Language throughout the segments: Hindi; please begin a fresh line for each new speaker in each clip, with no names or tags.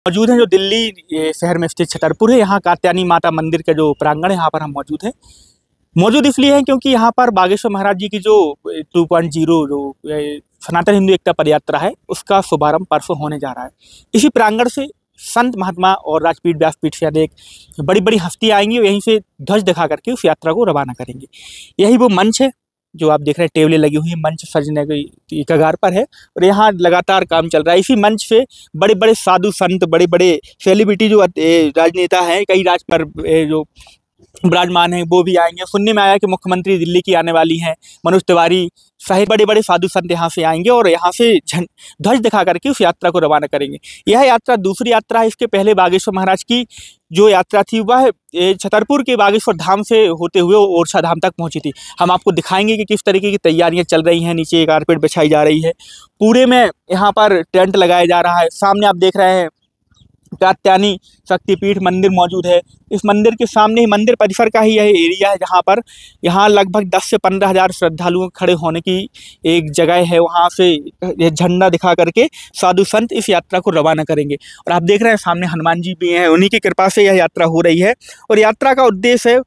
मौजूद हैं जो दिल्ली शहर में स्थित छतरपुर है। यहाँ कात्यायनी माता मंदिर का जो प्रांगण है, यहाँ पर हम मौजूद हैं। मौजूद इसलिए हैं क्योंकि यहाँ पर बागेश्वर महाराज जी की जो 2.0 जो सनातन हिंदू एकता पदयात्रा है, उसका शुभारंभ परसों होने जा रहा है। इसी प्रांगण से संत महात्मा और राजपीठ व्यासपीठ से अनेक बड़ी बड़ी हस्तियाँ आएंगी और यहीं से ध्वज दिखा करके उस यात्रा को रवाना करेंगे। यही वो मंच है जो आप देख रहे हैं, टेबलें लगी हुई हैं, मंच सजने की कगार पर है और यहाँ लगातार काम चल रहा है। इसी मंच पे बड़े बड़े साधु संत, बड़े बड़े सेलिब्रिटी जो राजनेता हैं, कई राज पर जो विराजमान हैं, वो भी आएंगे। सुनने में आया कि मुख्यमंत्री दिल्ली की आने वाली हैं, मनोज तिवारी सहित बड़े बड़े साधु संत यहाँ से आएंगे और यहाँ से ध्वज दिखा करके उस यात्रा को रवाना करेंगे। यह यात्रा दूसरी यात्रा है। इसके पहले बागेश्वर महाराज की जो यात्रा थी वह छतरपुर के बागेश्वर धाम से होते हुए ओरछा धाम तक पहुंची थी। हम आपको दिखाएंगे कि किस तरीके की तैयारियां चल रही हैं। नीचे कारपेट बिछाई जा रही है, पूरे में यहाँ पर टेंट लगाया जा रहा है। सामने आप देख रहे हैं कात्यायनी शक्तिपीठ मंदिर मौजूद है। इस मंदिर के सामने ही, मंदिर परिसर का ही यह एरिया है जहाँ पर यहाँ लगभग 10 से 15 हज़ार श्रद्धालुओं खड़े होने की एक जगह है। वहाँ से ये झंडा दिखा करके साधु संत इस यात्रा को रवाना करेंगे। और आप देख रहे हैं सामने हनुमान जी भी हैं, उन्हीं की कृपा से यह यात्रा हो रही है। और यात्रा का उद्देश्य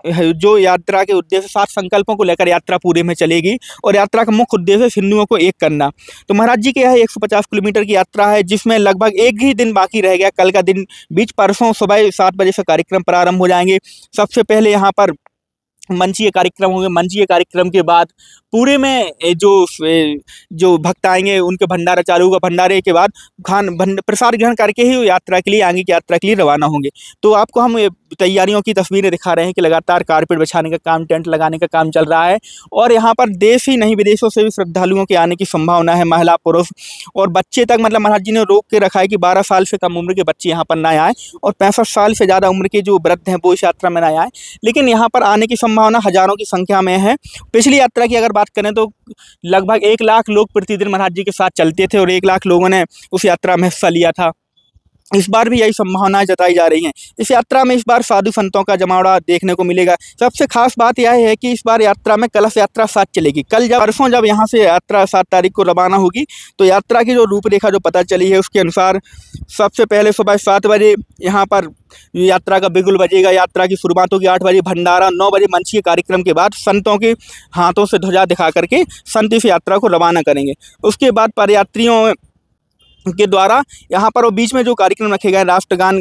है, जो यात्रा के उद्देश्य 7 संकल्पों को लेकर यात्रा पूरे में चलेगी और यात्रा का मुख्य उद्देश्य हिंदुओं को एक करना। तो महाराज जी के यह 150 किलोमीटर की यात्रा है, जिसमें लगभग एक ही दिन बाकी रह गया, कल का दिन। बीच परसों सुबह 7 बजे से कार्यक्रम प्रारंभ हो जाएंगे। सबसे पहले यहाँ पर मंचीय कार्यक्रम होंगे। मंचीय कार्यक्रम के बाद पूरे में जो भक्त आएंगे उनके भंडारा चालू होगा। भंडारे के बाद प्रसाद ग्रहण करके ही यात्रा के लिए, आगे की यात्रा के लिए रवाना होंगे। तो आपको हम तैयारियों की तस्वीरें दिखा रहे हैं कि लगातार कारपेट बिछाने का काम, टेंट लगाने का काम चल रहा है और यहाँ पर देश ही नहीं विदेशों से भी श्रद्धालुओं के आने की संभावना है। महिला, पुरुष और बच्चे तक, मतलब महाराज जी ने रोक के रखा है कि 12 साल से कम उम्र के बच्चे यहाँ पर ना आए और 65 साल से ज़्यादा उम्र के जो वृद्ध हैं वो इस यात्रा में ना आए। लेकिन यहाँ पर आने की संभावना हज़ारों की संख्या में है। पिछली यात्रा की अगर बात करें तो लगभग 1 लाख लोग प्रतिदिन महाराज जी के साथ चलते थे और 1 लाख लोगों ने उस यात्रा में हिस्सा लिया था। इस बार भी यही संभावनाएं जताई जा रही हैं। इस यात्रा में इस बार साधु संतों का जमावड़ा देखने को मिलेगा। सबसे खास बात यह है कि इस बार यात्रा में कलश यात्रा साथ चलेगी। परसों जब यहाँ से यात्रा 7 तारीख को रवाना होगी तो यात्रा की जो रूपरेखा जो पता चली है उसके अनुसार सबसे पहले सुबह 7 बजे यहाँ पर यात्रा का बिगुल बजेगा। यात्रा की शुरुआत होगी 8 बजे, भंडारा 9 बजे। मंचीय कार्यक्रम के बाद संतों के हाथों से ध्वजा दिखा करके संत इस यात्रा को रवाना करेंगे। उसके बाद पदयात्रियों के द्वारा यहाँ पर और बीच में जो कार्यक्रम रखे गए, राष्ट्रगान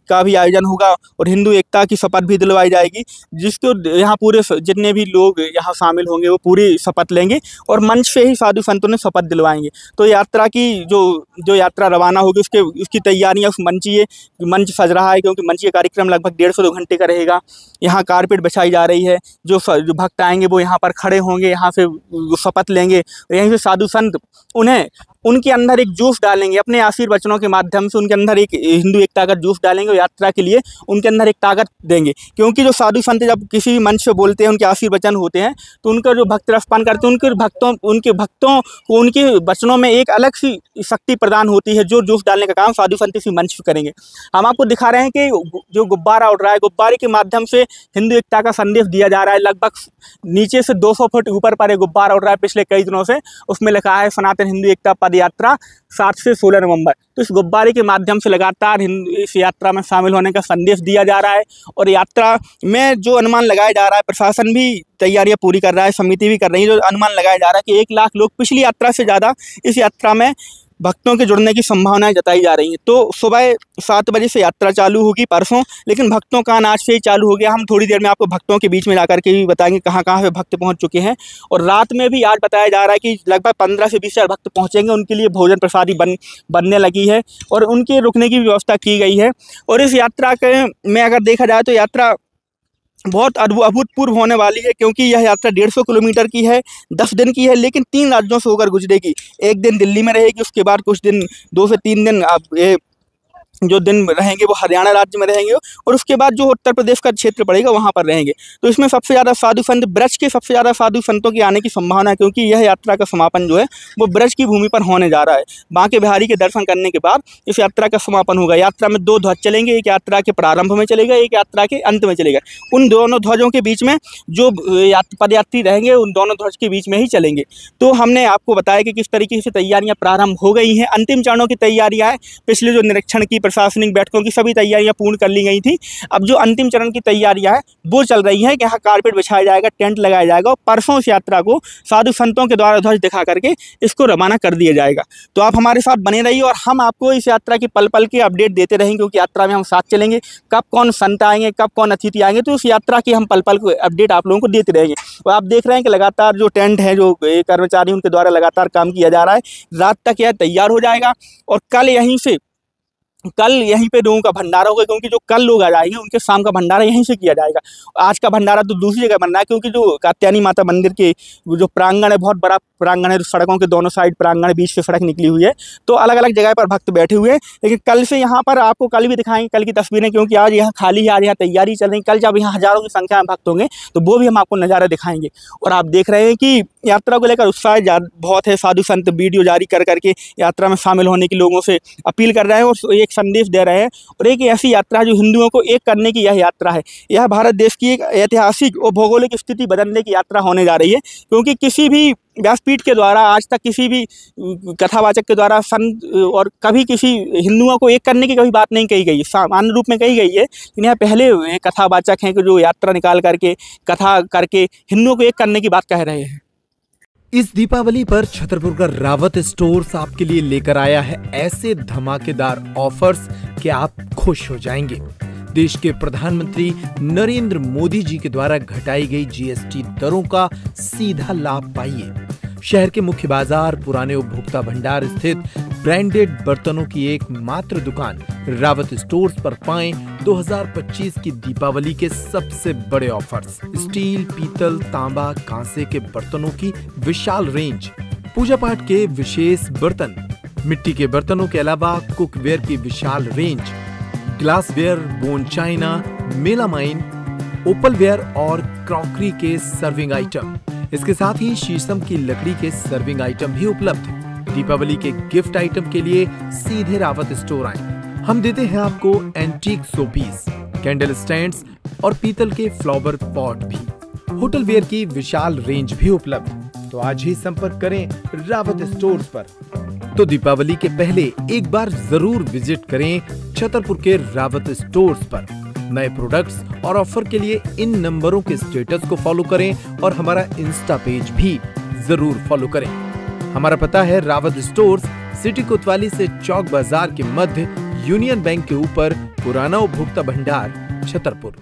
का भी आयोजन होगा और हिंदू एकता की शपथ भी दिलवाई जाएगी, जिसको यहाँ पूरे जितने भी लोग यहाँ शामिल होंगे वो पूरी शपथ लेंगे और मंच से ही साधु संतों ने शपथ दिलवाएंगे। तो यात्रा की जो यात्रा रवाना होगी उसकी तैयारियाँ, उस मंच सज रहा है क्योंकि मंचीय कार्यक्रम लगभग 1.5 से 2 घंटे का रहेगा। यहाँ कारपेट बिछाई जा रही है। जो भक्त आएंगे वो यहाँ पर खड़े होंगे, यहाँ से शपथ लेंगे। यहीं से साधु संत उनके अंदर एक जोश डालेंगे, अपने आशीर्वचनों के माध्यम से उनके अंदर एक हिंदू एकता का जोश डालेंगे और यात्रा के लिए उनके अंदर एक ताकत देंगे। क्योंकि जो साधु संत जब किसी मंच से बोलते हैं, उनके आशीर्वचन होते हैं, तो उनका जो भक्त रसपान करते हैं, उनके भक्तों को उनके वचनों में एक अलग सी शक्ति प्रदान होती है। जो जोश डालने का काम साधु संत इसी मंच पर करेंगे। हम आपको दिखा रहे हैं कि जो गुब्बारा उड़ रहा है, गुब्बारे के माध्यम से हिंदू एकता का संदेश दिया जा रहा है। लगभग नीचे से 200 फुट ऊपर पर एक गुब्बारा उड़ रहा है पिछले कई दिनों से। उसमें लिखा है सनातन हिंदू एकता यात्रा 7 से 16 नवंबर। तो इस गुब्बारे के माध्यम से लगातार इस यात्रा में शामिल होने का संदेश दिया जा रहा है और यात्रा में जो अनुमान लगाया जा रहा है, प्रशासन भी तैयारियां पूरी कर रहा है, समिति भी कर रही है। जो अनुमान लगाया जा रहा है कि 1 लाख लोग पिछली यात्रा से ज़्यादा इस यात्रा में भक्तों के जुड़ने की संभावनाएं जताई जा रही हैं। तो सुबह 7 बजे से यात्रा चालू होगी परसों, लेकिन भक्तों का आना आज से ही चालू हो गया। हम थोड़ी देर में आपको भक्तों के बीच में जाकर के भी बताएंगे कहाँ कहाँ से भक्त पहुँच चुके हैं। और रात में भी आज बताया जा रहा है कि लगभग 15 से 20 हज़ार भक्त पहुँचेंगे। उनके लिए भोजन प्रसादी बनने लगी है और उनके रुकने की व्यवस्था की गई है। और इस यात्रा में अगर देखा जाए तो यात्रा बहुत अभूतपूर्व होने वाली है, क्योंकि यह यात्रा 150 किलोमीटर की है, 10 दिन की है, लेकिन 3 राज्यों से होकर गुजरेगी। एक दिन दिल्ली में रहेगी, उसके बाद कुछ दिन 2 से 3 दिन जो दिन रहेंगे वो हरियाणा राज्य में रहेंगे और उसके बाद जो उत्तर प्रदेश का क्षेत्र पड़ेगा वहाँ पर रहेंगे। तो इसमें सबसे ज़्यादा साधु संत ब्रज के सबसे ध्यादा साधु संतों की आने की संभावना है, क्योंकि यह यात्रा का समापन जो है वो ब्रज की भूमि पर होने जा रहा है। बांके बिहारी के दर्शन करने के बाद इस यात्रा का समापन होगा। यात्रा में 2 ध्वज चलेंगे, एक यात्रा के प्रारंभ में चलेगा, एक यात्रा के अंत में चलेगा। उन दोनों ध्वजों के बीच में जो पदयात्री रहेंगे उन दोनों ध्वज के बीच में ही चलेंगे। तो हमने आपको बताया कि किस तरीके से तैयारियाँ प्रारंभ हो गई हैं। अंतिम चरणों की तैयारियाँ हैं, पिछले जो निरीक्षण की प्रशासनिक बैठकों की सभी तैयारियां पूर्ण कर ली गई थी। अब जो अंतिम चरण की तैयारियां हैं वो चल रही हैं कि यहाँ कारपेट बिछाया जाएगा, टेंट लगाया जाएगा और परसों इस यात्रा को साधु संतों के द्वारा ध्वज दिखा करके इसको रवाना कर दिया जाएगा। तो आप हमारे साथ बने रहिए और हम आपको इस यात्रा की पल पल के अपडेट देते रहेंगे, क्योंकि यात्रा में हम साथ चलेंगे। कब कौन संत आएंगे, कब कौन अतिथि आएंगे, तो उस यात्रा की हम पल पल को अपडेट आप लोगों को देते रहेंगे। और आप देख रहे हैं कि लगातार जो टेंट है, जो कर्मचारी उनके द्वारा लगातार काम किया जा रहा है। रात तक यह तैयार हो जाएगा और कल यहीं पे लोगों का भंडारा होगा, क्योंकि जो कल लोग आ जाएंगे उनके शाम का भंडारा यहीं से किया जाएगा। आज का भंडारा तो दूसरी जगह बनना है, क्योंकि जो कात्यायनी माता मंदिर के जो प्रांगण है, बहुत बड़ा प्रांगण है, सड़कों के दोनों साइड प्रांगण है, बीच से सड़क निकली हुई है, तो अलग अलग जगह पर भक्त बैठे हुए हैं। लेकिन कल से यहाँ पर आपको कल भी दिखाएंगे कल की तस्वीरें, क्योंकि आज यहाँ खाली है, आज यहाँ तैयारी चल रही। कल जब यहाँ हज़ारों की संख्या में भक्त होंगे तो वो भी हम आपको नज़ारा दिखाएंगे। और आप देख रहे हैं कि यात्रा को लेकर उत्साह बहुत है। साधु संत वीडियो जारी कर करके यात्रा में शामिल होने की लोगों से अपील कर रहे हैं और एक संदेश दे रहे हैं। और एक ऐसी यात्रा है जो हिंदुओं को एक करने की यह यात्रा है। यह भारत देश की एक ऐतिहासिक और भौगोलिक स्थिति बदलने की यात्रा होने जा रही है, क्योंकि किसी भी व्यासपीठ के द्वारा आज तक किसी भी कथावाचक के द्वारा संत और कभी किसी हिंदुओं को एक करने की कभी बात नहीं कही गई है। सामान्य रूप में कही गई है, लेकिन यह पहले कथावाचक हैं कि जो यात्रा निकाल करके कथा करके हिंदुओं को एक करने की बात कह रहे हैं।
इस दीपावली पर छतरपुर का रावत स्टोर्स आपके लिए लेकर आया है ऐसे धमाकेदार ऑफर्स कि आप खुश हो जाएंगे। देश के प्रधानमंत्री नरेंद्र मोदी जी के द्वारा घटाई गई जीएसटी दरों का सीधा लाभ पाइए। शहर के मुख्य बाजार पुराने उपभोक्ता भंडार स्थित ब्रांडेड बर्तनों की एक मात्र दुकान रावत स्टोर्स पर पाएं 2025 की दीपावली के सबसे बड़े ऑफर्स। स्टील, पीतल, तांबा, कांसे के बर्तनों की विशाल रेंज, पूजा पाठ के विशेष बर्तन, मिट्टी के बर्तनों के अलावा कुकवेयर की विशाल range, glassware, bone china, melamine, opalware और क्रॉकरी के सर्विंग आइटम। इसके साथ ही शीशम की लकड़ी के सर्विंग आइटम भी उपलब्ध है। दीपावली के गिफ्ट आइटम के लिए सीधे रावत स्टोर आएं। हम देते हैं आपको एंटीक शोपीस, कैंडल स्टैंड्स और पीतल के फ्लावर पॉट भी। होटल वेयर की विशाल रेंज भी उपलब्ध। तो आज ही संपर्क करें रावत स्टोर्स पर। तो दीपावली के पहले एक बार जरूर विजिट करें छतरपुर के रावत स्टोर्स पर। नए प्रोडक्ट्स और ऑफर के लिए इन नंबरों के स्टेटस को फॉलो करें और हमारा इंस्टा पेज भी जरूर फॉलो करें। हमारा पता है रावत स्टोर्स, सिटी कोतवाली से चौक बाजार के मध्य, यूनियन बैंक के ऊपर, पुराना उपभोक्ता भंडार, छतरपुर।